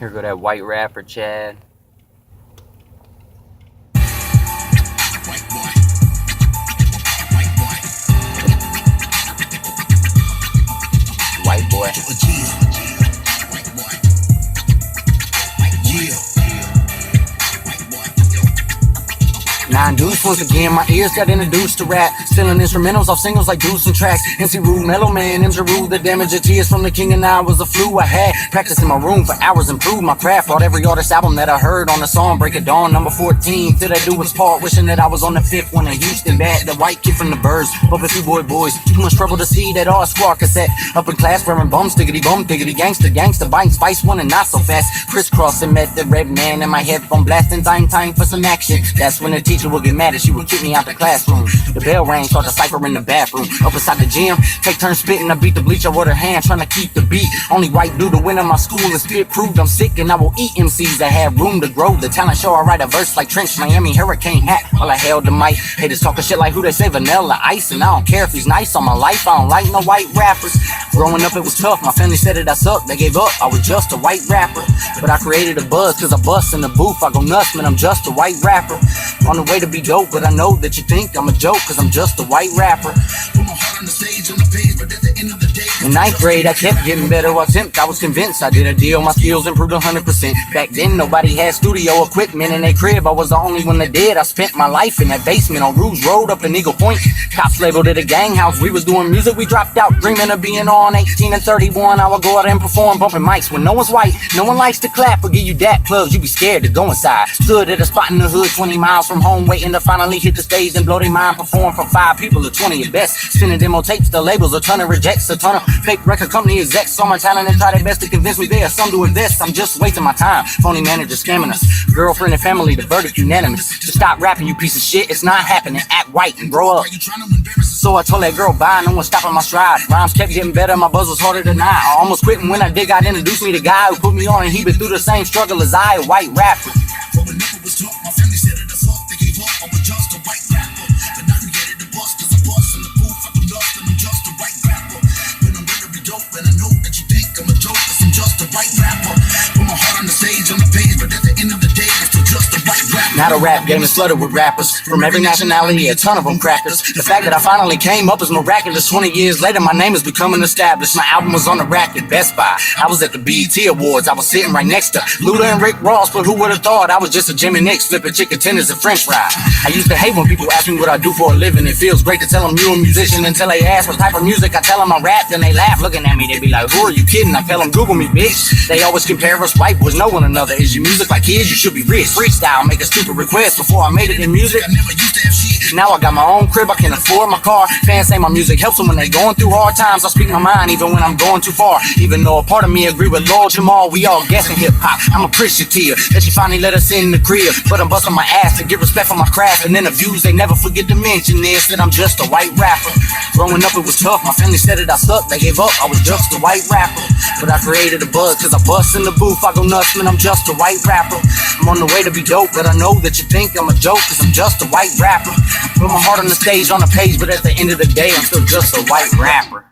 Here go that white rapper, Chad. White boy. White boy. White boy. White boy. Yeah. Nine deuce once again, my ears got introduced to rap. Stealing instrumentals off singles like deuce and tracks. MC Rude, Mellow Man, MC Rude, the damage of tears from the king and I was a flu. I had practice in my room for hours, improved my craft. Bought every artist album that I heard on the song Break of Dawn, number 14. Till that dude was part, wishing that I was on the 5th one in Houston. Bad, the white kid from the birds, up a few boys. Too much trouble to see that all squad cassette. Up in class, wearing bum, stiggity, gangster, biting spice one and not so fast. Crisscrossing, met the red man in my headphone blasting, time for some action. That's when the teacher would get mad and she would kick me out the classroom. The bell rang, start the cipher in the bathroom. Up inside the gym, take turns spitting. I beat the bleacher with her hand, trying to keep the beat. Only white dude to win in my school and spit proved I'm sick and I will eat MCs that have room to grow. The talent show, I write a verse like Trench, Miami Hurricane hat while I held the mic. Haters talking shit like who they say, Vanilla Ice, and I don't care if he's nice on my life. I don't like no white rappers. Growing up it was tough, my family said that I sucked, they gave up, I was just a white rapper. But I created a buzz cause I bust in the booth, I go nuts, man, I'm just a white rapper. On the way to be dope, but I know that you think I'm a joke cause I'm just a white rapper. Put my heart on the stage, on the page, but at the end of the day, In 9th grade, I kept getting better attempt. I was convinced I did a deal, my skills improved 100%. Back then, nobody had studio equipment in their crib. I was the only one that did. I spent my life in that basement on Rouge Road up in Eagle Point. Cops labeled it a gang house. We was doing music, we dropped out, dreaming of being on 18 and 31. I would go out and perform, bumping mics when no one's white. No one likes to clap or give you dat plugs. You be scared to go inside. Stood at a spot in the hood, 20 miles from home, waiting to finally hit the stage and blow their mind. Perform for 5 people or 20 at best. Spinning demo tapes, the labels, a ton of rejects, a ton of fake record company execs. Saw my talent and try their best to convince me they are some to invest. I'm just wasting my time. Phony managers scamming us. Girlfriend and family, the verdict unanimous. So stop rapping, you piece of shit. It's not happening. Act white and grow up. are you trying to embarrass us? So I told that girl bye, no one stopping my stride. Rhymes kept getting better, my buzz was harder than I almost quit, and when I did, God introduced me to the guy who put me on, and he been through the same struggle as I, a white rapper. Growing up it was tough, my family said it as fuck, they gave up, I was just a white rapper. But now you get it the bus, cause I bust in the booth, I do dust and I'm just a white rapper. When I'm ready to be dope, and I know that you think I'm a joke, cause I'm just a white rapper. Put my heart on the stage, on the page, but at the end of the day, I'm still just a white rapper. Now the rap game is flooded with rappers from every nationality, a ton of them crackers. The fact that I finally came up is miraculous. 20 years later, my name is becoming established. My album was on the rack at Best Buy. I was at the BET Awards. I was sitting right next to Luda and Rick Ross, but who would have thought I was just a Jimmy Nicks flipping chicken tenders and french fries. I used to hate when people ask me what I do for a living. It feels great to tell them you're a musician until they ask what type of music. I tell them I rap, then they laugh looking at me. They be like, who are you kidding? I tell them Google me, bitch. They always compare us white boys, know one another. Is your music like his? You should be rich. Freestyle, make a stupid request. Before I made it in music, I never used to have shit. now I got my own crib, I can afford my car. Fans say my music helps them when they going through hard times. I speak my mind even when I'm going too far. Even though a part of me agree with Lord Jamal, we all guessing hip-hop. I'm appreciative that you finally let us in the crib, but I'm busting my ass to get respect for my craft. And interviews, they never forget to mention this, that I'm just a white rapper. Growing up it was tough, my family said that I sucked, they gave up, I was just a white rapper. But I created a buzz cause I bust in the booth, I go nuts, man, I'm just a white rapper. I'm on the way to be dope, but I know that you think I'm a joke cause I'm just a white rapper. Put my heart on the stage, on the page, but at the end of the day, I'm still just a white rapper.